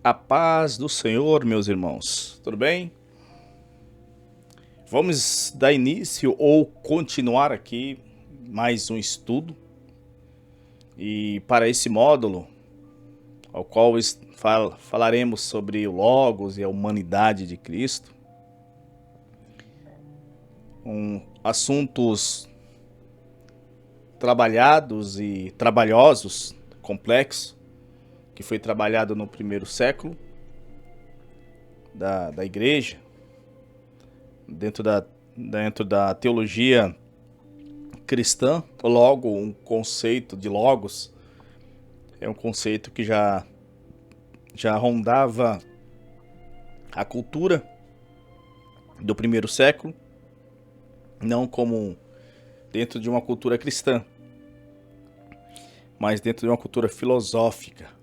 A paz do Senhor, meus irmãos. Tudo bem? Vamos dar início ou continuar aqui mais um estudo. E para esse módulo, ao qual falaremos sobre o Logos e a humanidade de Cristo, assuntos trabalhados e trabalhosos, complexos, que foi trabalhado no primeiro século da igreja, dentro da teologia cristã. Logo, um conceito de logos é um conceito que já rondava a cultura do primeiro século, não como dentro de uma cultura cristã, mas dentro de uma cultura filosófica.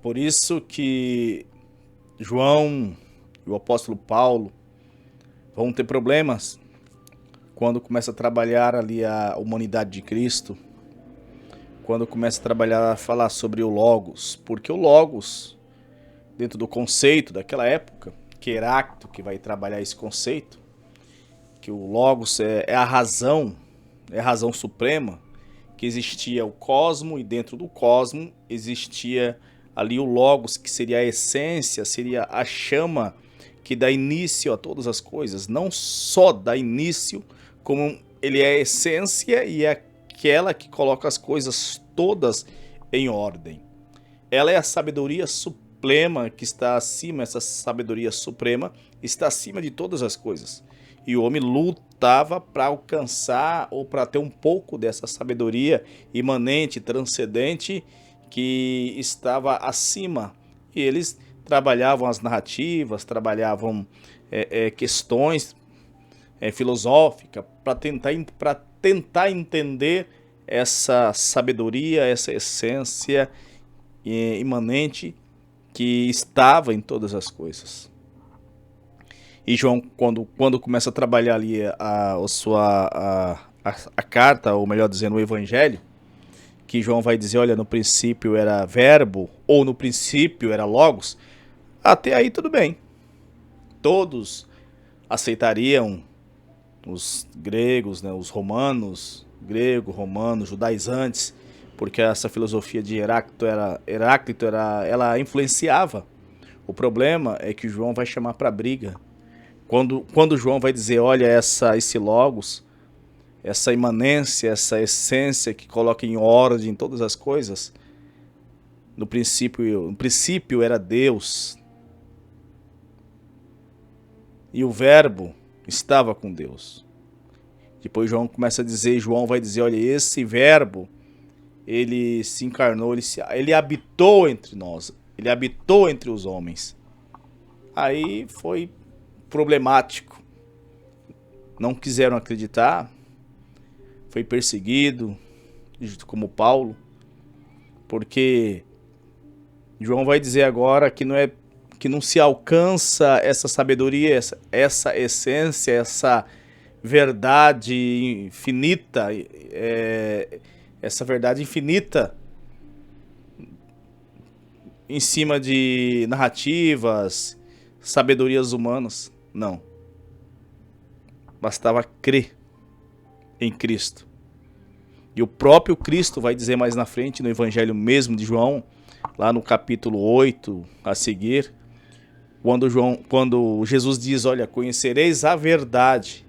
Por isso que João e o apóstolo Paulo vão ter problemas quando começa a trabalhar ali a humanidade de Cristo, quando começa a trabalhar, a falar sobre o Logos, porque o Logos, dentro do conceito daquela época, que Heráclito que vai trabalhar esse conceito, que o Logos é a razão suprema, que existia o cosmo e dentro do cosmo existia ali o Logos, que seria a essência, seria a chama que dá início a todas as coisas. Não só dá início, como ele é a essência e é aquela que coloca as coisas todas em ordem. Ela é a sabedoria suprema que está acima, essa sabedoria suprema está acima de todas as coisas. E o homem lutava para alcançar ou para ter um pouco dessa sabedoria imanente, transcendente, que estava acima. E eles trabalhavam as narrativas, trabalhavam questões filosóficas para tentar entender essa sabedoria, essa essência imanente que estava em todas as coisas. E João, quando começa a trabalhar ali a carta, ou melhor dizendo, o evangelho, que João vai dizer, olha, no princípio era verbo, ou no princípio era logos, até aí tudo bem. Todos aceitariam, os gregos, né, os romanos, judaizantes, porque essa filosofia de Heráclito ela influenciava. O problema é que João vai chamar para briga. Quando João vai dizer, olha, esse Logos, essa imanência, essa essência que coloca em ordem todas as coisas, no princípio era Deus. E o verbo estava com Deus. Depois João começa a dizer, João vai dizer, olha, esse verbo, ele se encarnou, ele habitou entre nós, ele habitou entre os homens. Aí foi problemático. Não quiseram acreditar, foi perseguido, como Paulo, porque João vai dizer agora que não se alcança essa sabedoria, essa essência, essa verdade infinita, essa verdade infinita em cima de narrativas, sabedorias humanas. Não. Bastava crer em Cristo. E o próprio Cristo vai dizer mais na frente, no evangelho mesmo de João, lá no capítulo 8 a seguir, quando Jesus diz, olha, conhecereis a verdade.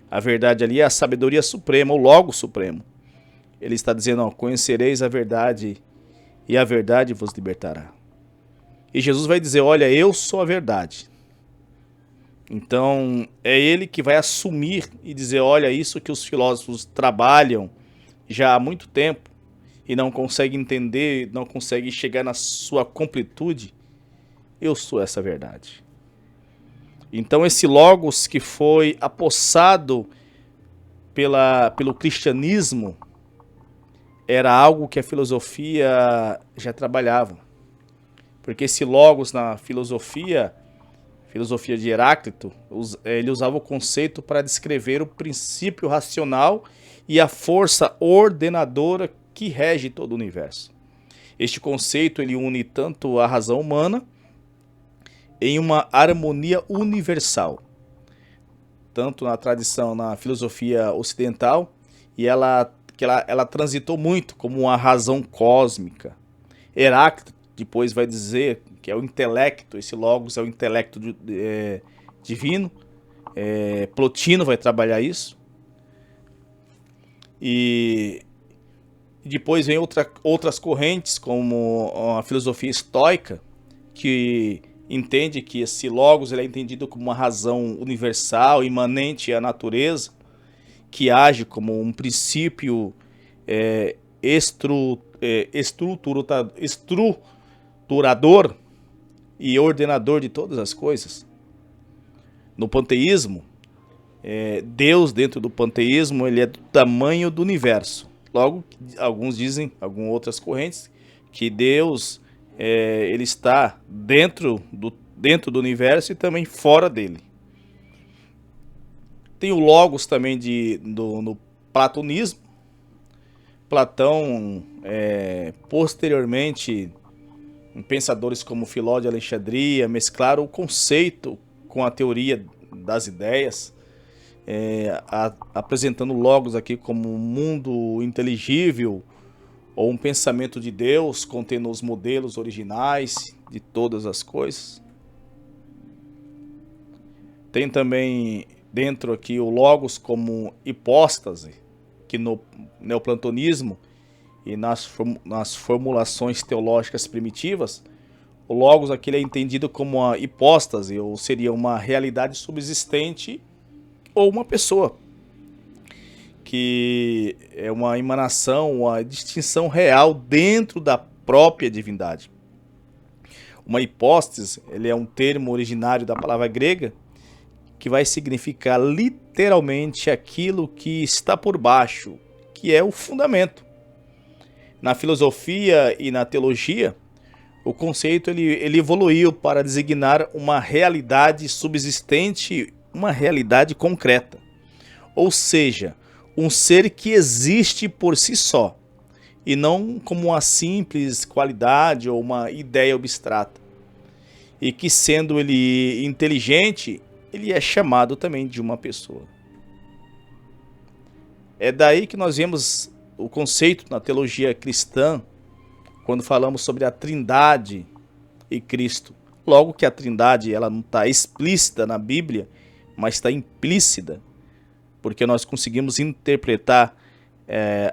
A verdade ali é a sabedoria suprema, o Logo supremo. Ele está dizendo, ó, conhecereis a verdade e a verdade vos libertará. E Jesus vai dizer, olha, eu sou a verdade. Então, é ele que vai assumir e dizer, olha, isso que os filósofos trabalham já há muito tempo e não conseguem entender, não conseguem chegar na sua completude, eu sou essa verdade. Então, esse Logos que foi apossado pelo cristianismo era algo que a filosofia já trabalhava. Porque esse Logos na filosofia de Heráclito, ele usava o conceito para descrever o princípio racional e a força ordenadora que rege todo o universo. Este conceito ele une tanto a razão humana em uma harmonia universal, tanto na tradição, na filosofia ocidental, e ela transitou muito como uma razão cósmica. Heráclito depois vai dizer que é o intelecto, esse logos é o intelecto divino. Plotino vai trabalhar isso. E depois vem outras correntes, como a filosofia estoica, que entende que esse logos ele é entendido como uma razão universal, imanente à natureza, que age como um princípio estruturador e ordenador de todas as coisas. No panteísmo, Deus dentro do panteísmo ele é do tamanho do universo. Logo, alguns dizem, algumas outras correntes, que Deus ele está dentro do universo e também fora dele. Tem o logos também no platonismo. Platão, posteriormente, pensadores como Filó de Alexandria mesclaram o conceito com a teoria das ideias, apresentando logos aqui como um mundo inteligível ou um pensamento de Deus contendo os modelos originais de todas as coisas. Tem também dentro aqui o logos como hipóstase, que no neoplatonismo e nas formulações teológicas primitivas, o logos aqui é entendido como uma hipóstase, ou seria uma realidade subsistente ou uma pessoa, que é uma emanação, uma distinção real dentro da própria divindade. Uma hipóstase, ele é um termo originário da palavra grega, que vai significar literalmente aquilo que está por baixo, que é o fundamento. Na filosofia e na teologia, o conceito ele evoluiu para designar uma realidade subsistente, uma realidade concreta. Ou seja, um ser que existe por si só, e não como uma simples qualidade ou uma ideia abstrata. E que, sendo ele inteligente, ele é chamado também de uma pessoa. É daí que nós vemos o conceito na teologia cristã, quando falamos sobre a Trindade e Cristo. Logo que a Trindade ela não está explícita na Bíblia, mas está implícita, porque nós conseguimos interpretar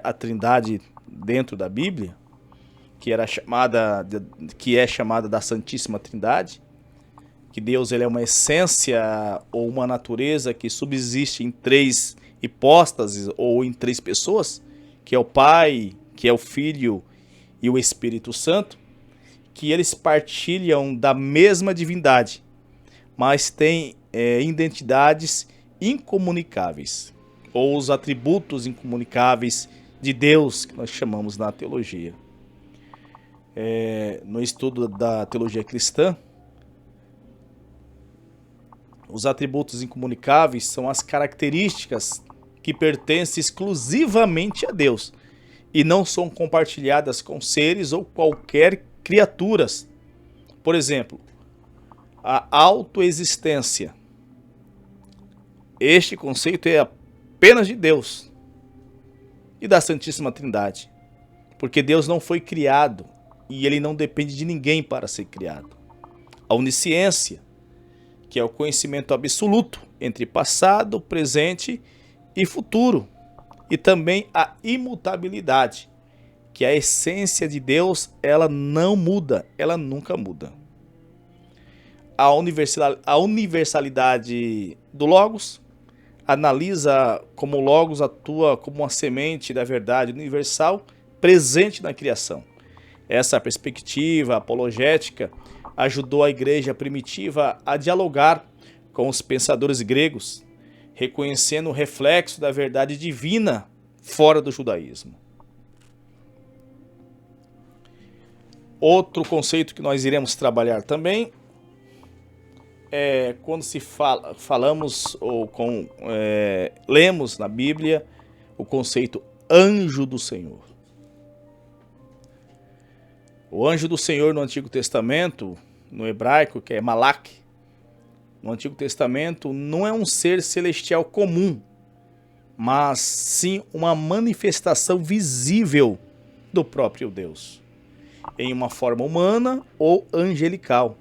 a Trindade dentro da Bíblia, que é chamada da Santíssima Trindade, que Deus ele é uma essência ou uma natureza que subsiste em três hipóstases ou em três pessoas, que é o Pai, que é o Filho e o Espírito Santo, que eles partilham da mesma divindade, mas têm identidades incomunicáveis, ou os atributos incomunicáveis de Deus, que nós chamamos na teologia. No estudo da teologia cristã, os atributos incomunicáveis são as características que pertencem exclusivamente a Deus e não são compartilhadas com seres ou qualquer criaturas. Por exemplo, a autoexistência. Este conceito é apenas de Deus e da Santíssima Trindade, porque Deus não foi criado e ele não depende de ninguém para ser criado. A onisciência, que é o conhecimento absoluto entre passado, presente e futuro. E também a imutabilidade, que é a essência de Deus, ela não muda, ela nunca muda. A universalidade do Logos analisa como o Logos atua como uma semente da verdade universal presente na criação. Essa perspectiva apologética ajudou a igreja primitiva a dialogar com os pensadores gregos, reconhecendo o reflexo da verdade divina fora do judaísmo. Outro conceito que nós iremos trabalhar também é quando falamos ou lemos na Bíblia o conceito anjo do Senhor. O anjo do Senhor no Antigo Testamento, no hebraico, que é Malak, no Antigo Testamento, não é um ser celestial comum, mas sim uma manifestação visível do próprio Deus, em uma forma humana ou angelical.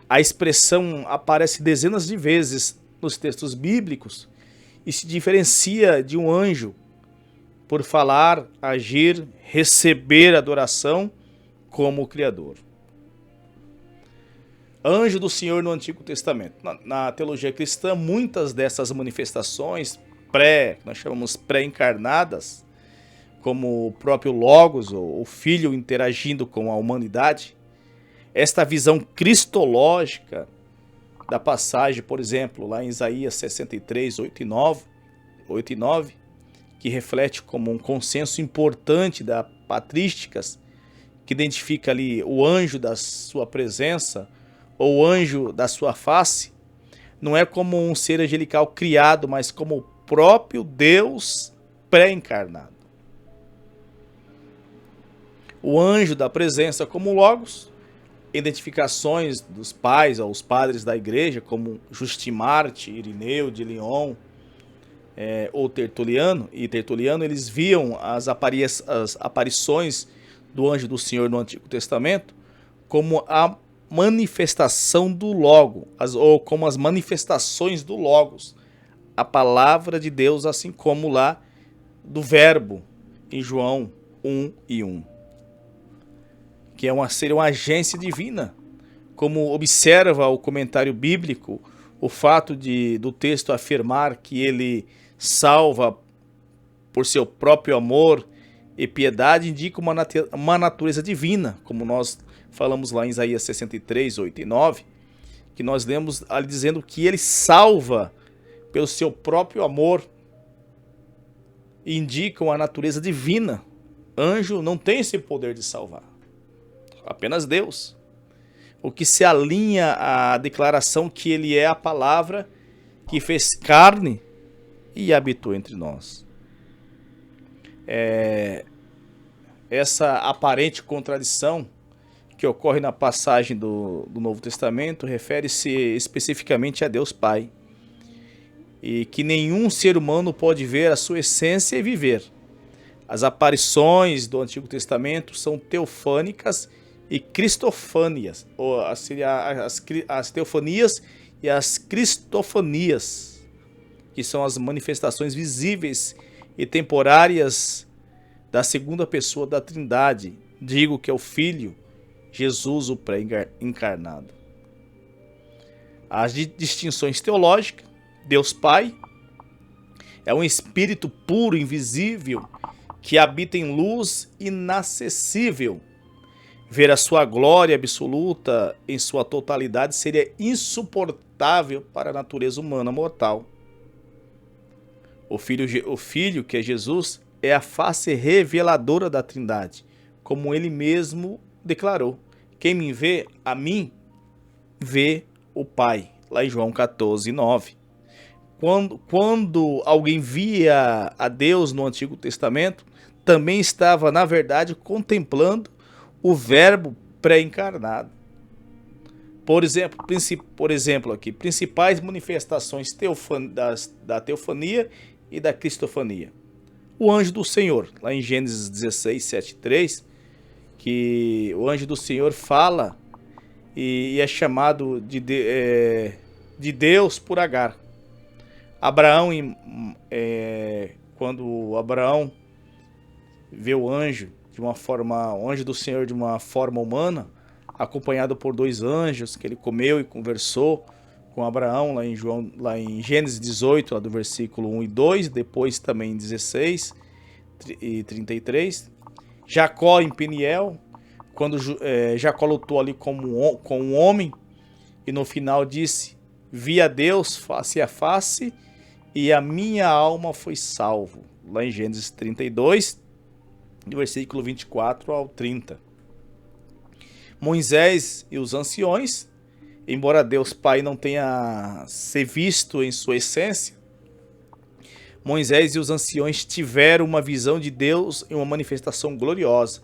A expressão aparece dezenas de vezes nos textos bíblicos e se diferencia de um anjo por falar, agir, receber adoração como o Criador. Anjo do Senhor no Antigo Testamento. Na teologia cristã, muitas dessas manifestações que nós chamamos pré-encarnadas, como o próprio Logos, ou o Filho interagindo com a humanidade, esta visão cristológica da passagem, por exemplo, lá em Isaías 63, 8 e 9, que reflete como um consenso importante das patrísticas, que identifica ali o anjo da sua presença, ou o anjo da sua face, não é como um ser angelical criado, mas como o próprio Deus pré-encarnado. O anjo da presença como Logos, identificações dos pais ou os padres da igreja, como Justimarte, Irineu de Lyon, ou Tertuliano, eles viam as aparições do anjo do Senhor no Antigo Testamento como a manifestação do Logo, ou como as manifestações do Logos, a palavra de Deus, assim como lá do Verbo, em João 1:1, que seria uma agência divina, como observa o comentário bíblico, o fato do texto afirmar que ele salva por seu próprio amor e piedade, indica uma natureza divina, como nós falamos lá em Isaías 63, 8 e 9, que nós lemos ali dizendo que ele salva pelo seu próprio amor, e indica uma natureza divina. Anjo não tem esse poder de salvar, apenas Deus. O que se alinha à declaração que ele é a palavra que fez carne e habitou entre nós. Essa aparente contradição que ocorre na passagem do Novo Testamento refere-se especificamente a Deus Pai, e que nenhum ser humano pode ver a sua essência e viver. As aparições do Antigo Testamento são teofânicas e cristofânias, ou as teofanias e as cristofanias, que são as manifestações visíveis e temporárias da segunda pessoa da Trindade, digo que é o Filho, Jesus, o pré-encarnado. As distinções teológicas: Deus Pai é um espírito puro, invisível, que habita em luz inacessível. Ver a sua glória absoluta em sua totalidade seria insuportável para a natureza humana mortal. O Filho, que é Jesus, é a face reveladora da Trindade, como ele mesmo declarou: quem me vê, a mim, vê o Pai, lá em João 14, 9. Quando alguém via a Deus no Antigo Testamento, também estava, na verdade, contemplando o Verbo pré-encarnado. Por exemplo, aqui, principais manifestações da teofania e da cristofania. O anjo do Senhor, lá em Gênesis 16, 7, 3, que o anjo do Senhor fala e é chamado de Deus por Agar. Abraão, quando Abraão vê o anjo do Senhor de uma forma humana, acompanhado por dois anjos, que ele comeu e conversou com Abraão, lá em Gênesis 18, lá do versículo 1 e 2, depois também em 16 e 33. Jacó em Peniel, quando Jacó lutou ali com um homem, e no final disse: vi a Deus face a face, e a minha alma foi salvo. Lá em Gênesis 32, do versículo 24 ao 30. Moisés e os anciões, embora Deus Pai não tenha se visto em sua essência, Moisés e os anciões tiveram uma visão de Deus em uma manifestação gloriosa.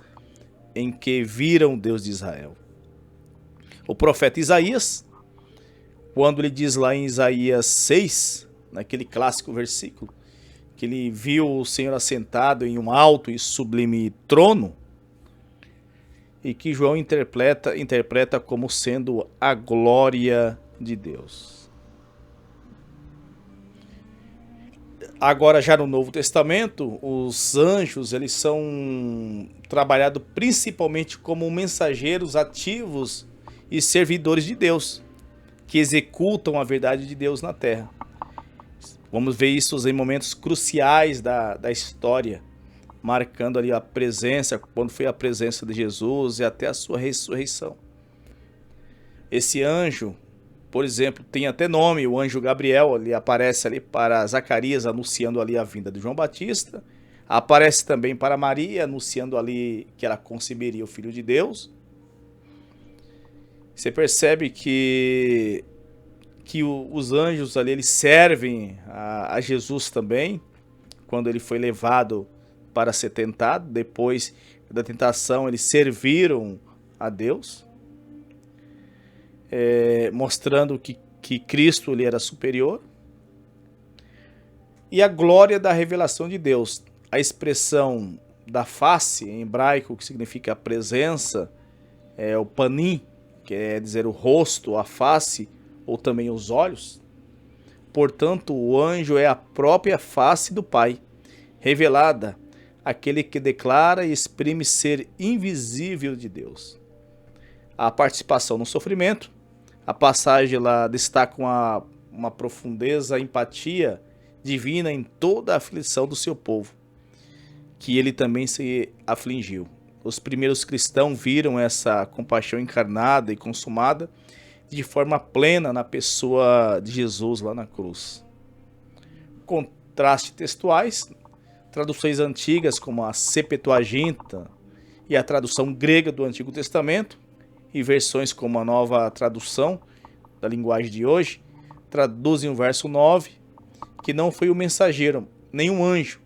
em que viram o Deus de Israel. O profeta Isaías, quando ele diz lá em Isaías 6, naquele clássico versículo, que ele viu o Senhor assentado em um alto e sublime trono, e que João interpreta como sendo a glória de Deus. Agora, já no Novo Testamento, os anjos eles são trabalhados principalmente como mensageiros ativos e servidores de Deus, que executam a verdade de Deus na terra. Vamos ver isso em momentos cruciais da história, marcando ali a presença, quando foi a presença de Jesus e até a sua ressurreição. Esse anjo, por exemplo, tem até nome, o anjo Gabriel, ele aparece ali para Zacarias, anunciando ali a vinda de João Batista. Aparece também para Maria, anunciando ali que ela conceberia o Filho de Deus. Você percebe que os anjos ali, eles servem a Jesus também, quando ele foi levado para ser tentado. Depois da tentação, eles serviram a Deus, mostrando que Cristo ele era superior. E a glória da revelação de Deus. A expressão da face, em hebraico, que significa a presença, é o panim, que quer dizer o rosto, a face, ou também os olhos. Portanto, o anjo é a própria face do Pai, revelada, aquele que declara e exprime ser invisível de Deus. A participação no sofrimento, a passagem lá destaca uma profundeza, empatia divina em toda a aflição do seu povo, que ele também se afligiu. Os primeiros cristãos viram essa compaixão encarnada e consumada de forma plena na pessoa de Jesus lá na cruz. Contrastes textuais, traduções antigas como a Septuaginta e a tradução grega do Antigo Testamento, e versões como a nova tradução da linguagem de hoje, traduzem o verso 9, que não foi o mensageiro, nem um anjo,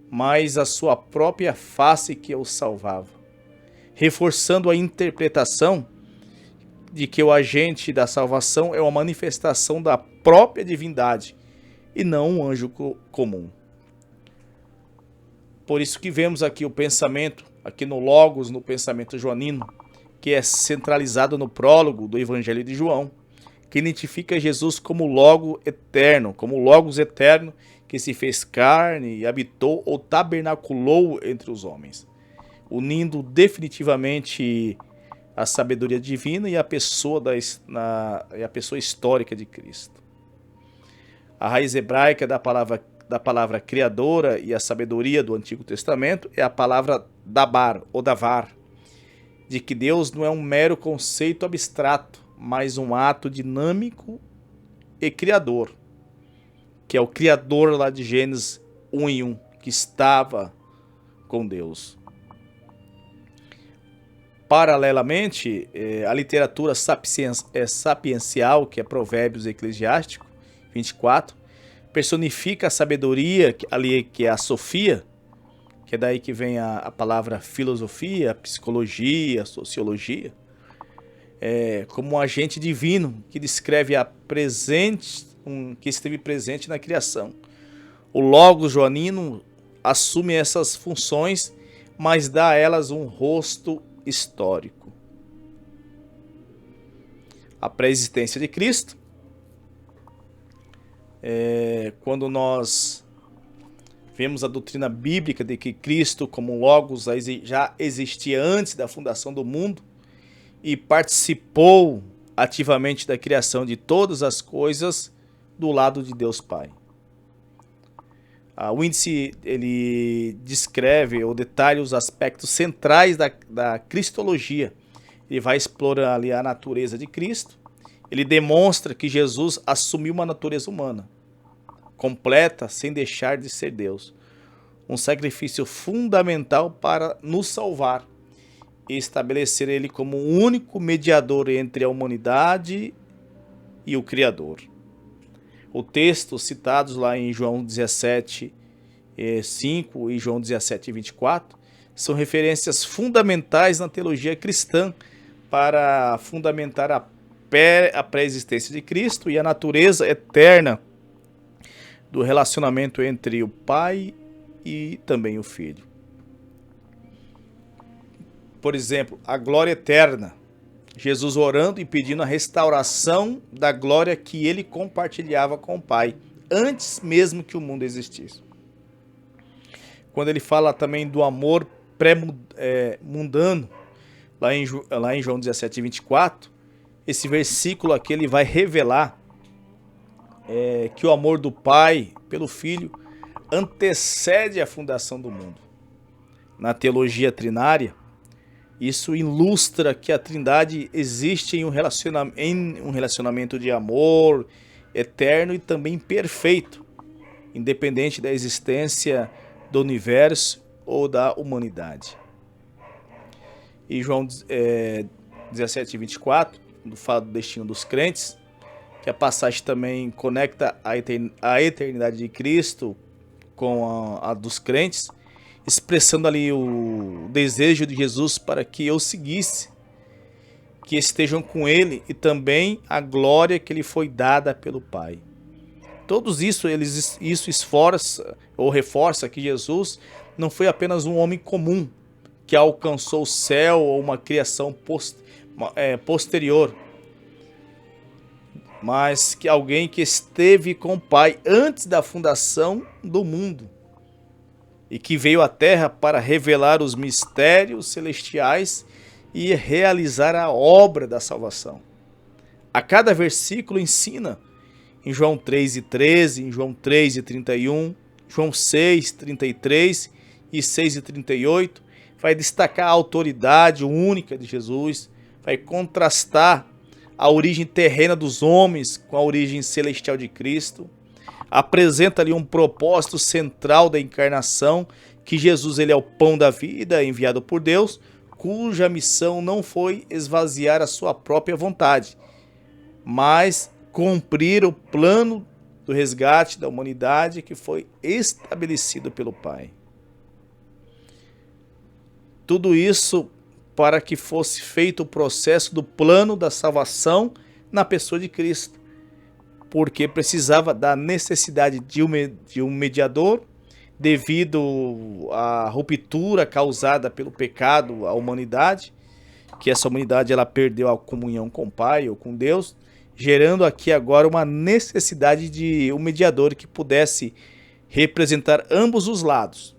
mas a sua própria face que o salvava, reforçando a interpretação de que o agente da salvação é uma manifestação da própria divindade e não um anjo comum. Por isso que vemos aqui o pensamento, aqui no Logos, no pensamento joanino, que é centralizado no prólogo do Evangelho de João, que identifica Jesus como Logo eterno, como Logos eterno, que se fez carne e habitou ou tabernaculou entre os homens, unindo definitivamente a sabedoria divina e a pessoa histórica de Cristo. A raiz hebraica da palavra criadora e a sabedoria do Antigo Testamento é a palavra dabar ou davar, de que Deus não é um mero conceito abstrato, mas um ato dinâmico e criador, que é o criador lá de Gênesis 1:1, que estava com Deus. Paralelamente, a literatura sapiencial, que é Provérbios Eclesiástico 24, personifica a sabedoria, ali que é a sofia, que é daí que vem a palavra filosofia, psicologia, sociologia, como um agente divino que descreve que esteve presente na criação. O Logos joanino assume essas funções, mas dá a elas um rosto histórico. A pré-existência de Cristo, quando nós vemos a doutrina bíblica de que Cristo, como Logos, já existia antes da fundação do mundo e participou ativamente da criação de todas as coisas do lado de Deus Pai. O índice ele descreve ou detalha os aspectos centrais da cristologia. Ele vai explorar ali a natureza de Cristo. Ele demonstra que Jesus assumiu uma natureza humana, completa, sem deixar de ser Deus. Um sacrifício fundamental para nos salvar e estabelecer ele como o único mediador entre a humanidade e o Criador. O texto citados lá em João 17:5 e João 17:24 são referências fundamentais na teologia cristã para fundamentar a pré-existência de Cristo e a natureza eterna do relacionamento entre o Pai e também o Filho. Por exemplo, a glória eterna. Jesus orando e pedindo a restauração da glória que ele compartilhava com o Pai, antes mesmo que o mundo existisse. Quando ele fala também do amor pré-mundano, lá em João 17, 24, esse versículo aqui ele vai revelar que o amor do Pai pelo Filho antecede a fundação do mundo. Na teologia trinária, isso ilustra que a Trindade existe em um relacionamento de amor eterno e também perfeito, independente da existência do universo ou da humanidade. E João 17, 24, quando fala do destino dos crentes, que a passagem também conecta a eternidade de Cristo com a dos crentes, expressando ali o desejo de Jesus para que eu seguisse, que estejam com ele e também a glória que lhe foi dada pelo Pai. Todos isso esforça ou reforça que Jesus não foi apenas um homem comum que alcançou o céu ou uma criação posterior, mas que alguém que esteve com o Pai antes da fundação do mundo e que veio à Terra para revelar os mistérios celestiais e realizar a obra da salvação. A cada versículo ensina, em João 3:13, em João 3:31, João 6:33 e 6:38, vai destacar a autoridade única de Jesus, vai contrastar a origem terrena dos homens com a origem celestial de Cristo, apresenta ali um propósito central da encarnação, que Jesus ele é o pão da vida enviado por Deus, cuja missão não foi esvaziar a sua própria vontade, mas cumprir o plano do resgate da humanidade que foi estabelecido pelo Pai. Tudo isso para que fosse feito o processo do plano da salvação na pessoa de Cristo, porque precisava da necessidade de um mediador devido à ruptura causada pelo pecado à humanidade, que essa humanidade ela perdeu a comunhão com o Pai ou com Deus, gerando aqui agora uma necessidade de um mediador que pudesse representar ambos os lados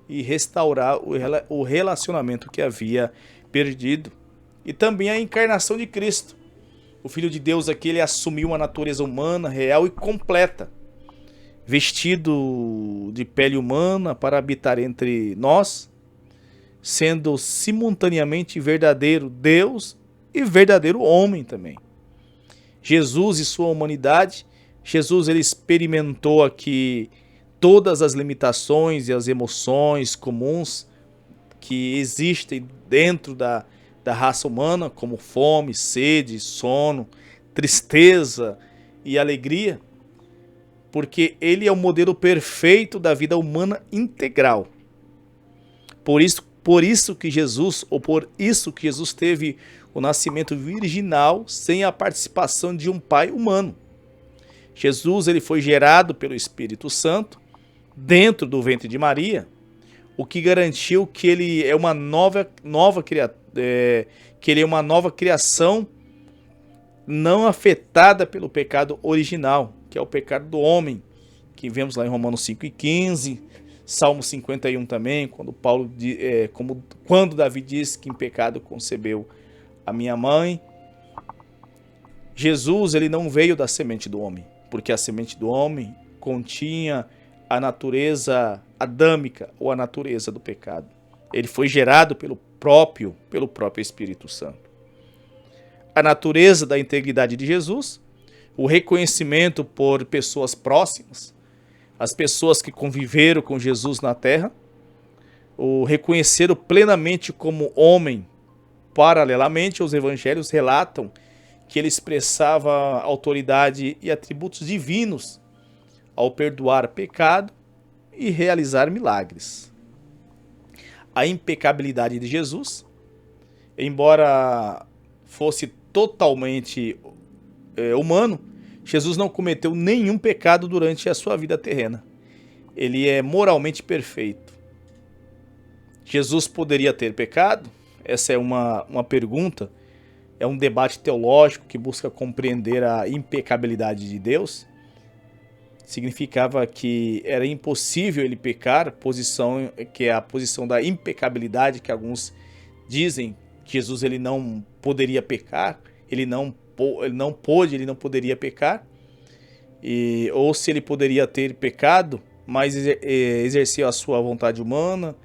e restaurar o relacionamento que havia perdido. E também a encarnação de Cristo. O Filho de Deus aqui ele assumiu uma natureza humana, real e completa, vestido de pele humana para habitar entre nós, sendo simultaneamente verdadeiro Deus e verdadeiro homem também. Jesus e sua humanidade, Jesus ele experimentou aqui todas as limitações e as emoções comuns que existem dentro da raça humana, como fome, sede, sono, tristeza e alegria, porque ele é o modelo perfeito da vida humana integral. Por isso que Jesus teve o nascimento virginal sem a participação de um pai humano. Jesus ele foi gerado pelo Espírito Santo dentro do ventre de Maria, o que garantiu que ele é uma nova criação não afetada pelo pecado original, que é o pecado do homem, que vemos lá em Romanos 5:15, Salmo 51 também, quando Davi diz que em pecado concebeu a minha mãe. Jesus ele não veio da semente do homem, porque a semente do homem continha a natureza adâmica ou a natureza do pecado. Ele foi gerado pelo próprio Espírito Santo. A natureza da integridade de Jesus, o reconhecimento por pessoas próximas, as pessoas que conviveram com Jesus na terra, o reconheceram plenamente como homem. Paralelamente, os evangelhos relatam que ele expressava autoridade e atributos divinos ao perdoar pecado e realizar milagres. a impecabilidade de Jesus. Embora fosse totalmente humano, Jesus não cometeu nenhum pecado durante a sua vida terrena. Ele é moralmente perfeito. Jesus poderia ter pecado? Essa é uma pergunta, é um debate teológico que busca compreender a impecabilidade de Deus. Significava que era impossível ele pecar, posição que é a posição da impecabilidade, que alguns dizem que Jesus ele não poderia pecar, ele não poderia pecar, ou se ele poderia ter pecado, mas exerceu a sua vontade humana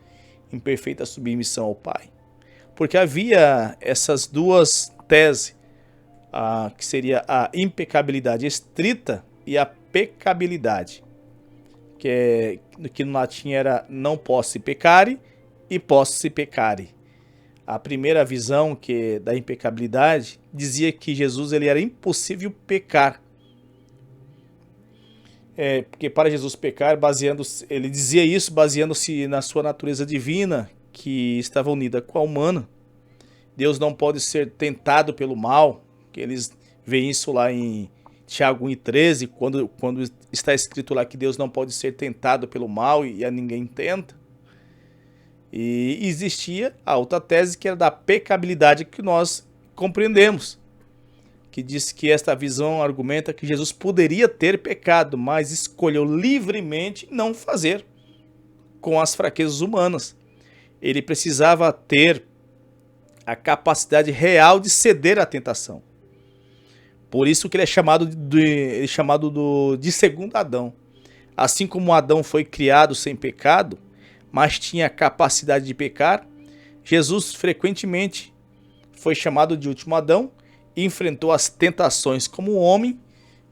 em perfeita submissão ao Pai. Porque havia essas duas teses, que seria a impecabilidade estrita e a pecabilidade, que no latim era non possi peccare e possi peccare. A primeira visão da impecabilidade dizia que Jesus ele era impossível pecar. Porque para Jesus pecar, ele dizia isso baseando-se na sua natureza divina, que estava unida com a humana. Deus não pode ser tentado pelo mal, que eles veem isso lá em Tiago 1,13, quando está escrito lá que Deus não pode ser tentado pelo mal e a ninguém tenta. E existia a outra tese, que era da pecabilidade, que nós compreendemos, que diz que esta visão argumenta que Jesus poderia ter pecado, mas escolheu livremente não fazer com as fraquezas humanas. Ele precisava ter a capacidade real de ceder à tentação. Por isso que ele é chamado de segundo Adão. Assim como Adão foi criado sem pecado, mas tinha a capacidade de pecar, Jesus frequentemente foi chamado de último Adão e enfrentou as tentações como um homem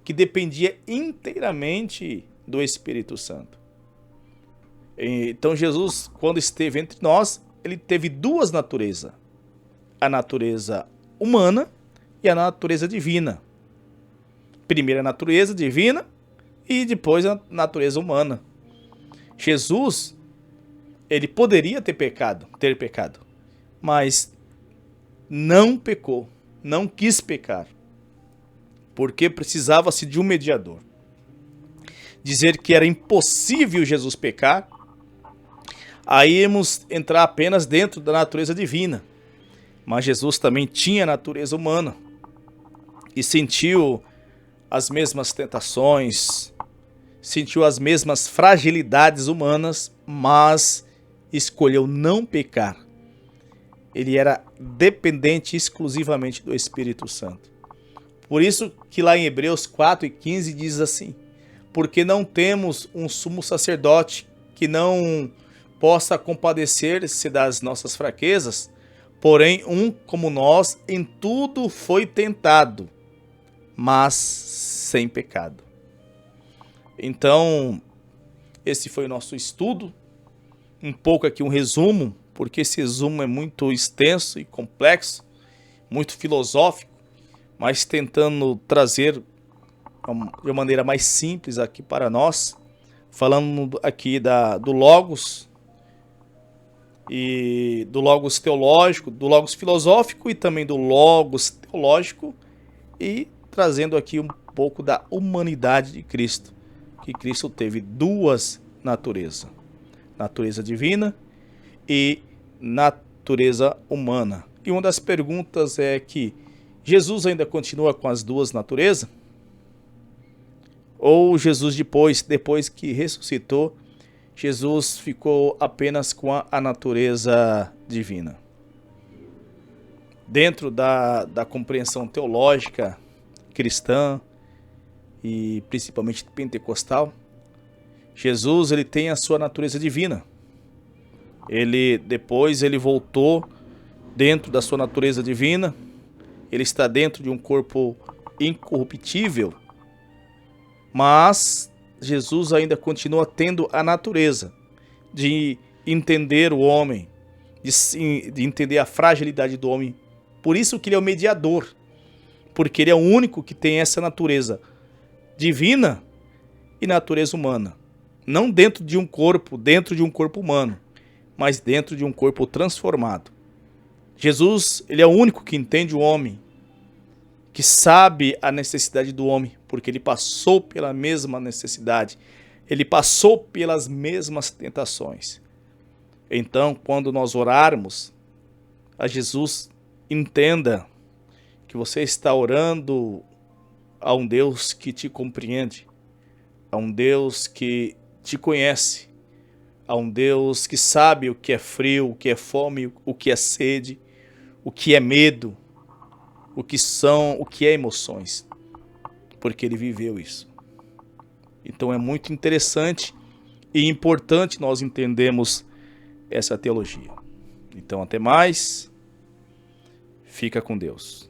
que dependia inteiramente do Espírito Santo. Então Jesus, quando esteve entre nós, ele teve duas naturezas: a natureza humana e a natureza divina. Primeiro a natureza divina e depois a natureza humana. Jesus, ele poderia ter pecado, mas não pecou, não quis pecar, porque precisava-se de um mediador. Dizer que era impossível Jesus pecar, aí íamos entrar apenas dentro da natureza divina, mas Jesus também tinha natureza humana e sentiu as mesmas tentações, sentiu as mesmas fragilidades humanas, mas escolheu não pecar. Ele era dependente exclusivamente do Espírito Santo. Por isso que lá em Hebreus 4:15 diz assim: porque não temos um sumo sacerdote que não possa compadecer-se das nossas fraquezas, porém um como nós em tudo foi tentado, mas sem pecado. Então, esse foi o nosso estudo. Um pouco aqui um resumo, porque esse resumo é muito extenso e complexo, muito filosófico, mas tentando trazer de uma maneira mais simples aqui para nós, falando aqui do Logos, e do Logos teológico, do Logos filosófico e também do Logos teológico, e trazendo aqui um pouco da humanidade de Cristo, que Cristo teve duas naturezas: natureza divina e natureza humana. E uma das perguntas é que Jesus ainda continua com as duas naturezas? Ou Jesus depois que ressuscitou, Jesus ficou apenas com a natureza divina? Dentro da compreensão teológica cristã e principalmente pentecostal, Jesus ele tem a sua natureza divina. Depois ele voltou dentro da sua natureza divina. Ele está dentro de um corpo incorruptível, mas Jesus ainda continua tendo a natureza de entender o homem, de entender a fragilidade do homem. Por isso que ele é o mediador, porque ele é o único que tem essa natureza divina e natureza humana. Não dentro de um corpo humano, mas dentro de um corpo transformado. Jesus, ele é o único que entende o homem, que sabe a necessidade do homem, porque ele passou pela mesma necessidade, ele passou pelas mesmas tentações. Então, quando nós orarmos a Jesus, entenda que você está orando a um Deus que te compreende, a um Deus que te conhece, a um Deus que sabe o que é frio, o que é fome, o que é sede, o que é medo, o que é emoções, porque ele viveu isso. Então é muito interessante e importante nós entendermos essa teologia. Então até mais, fica com Deus.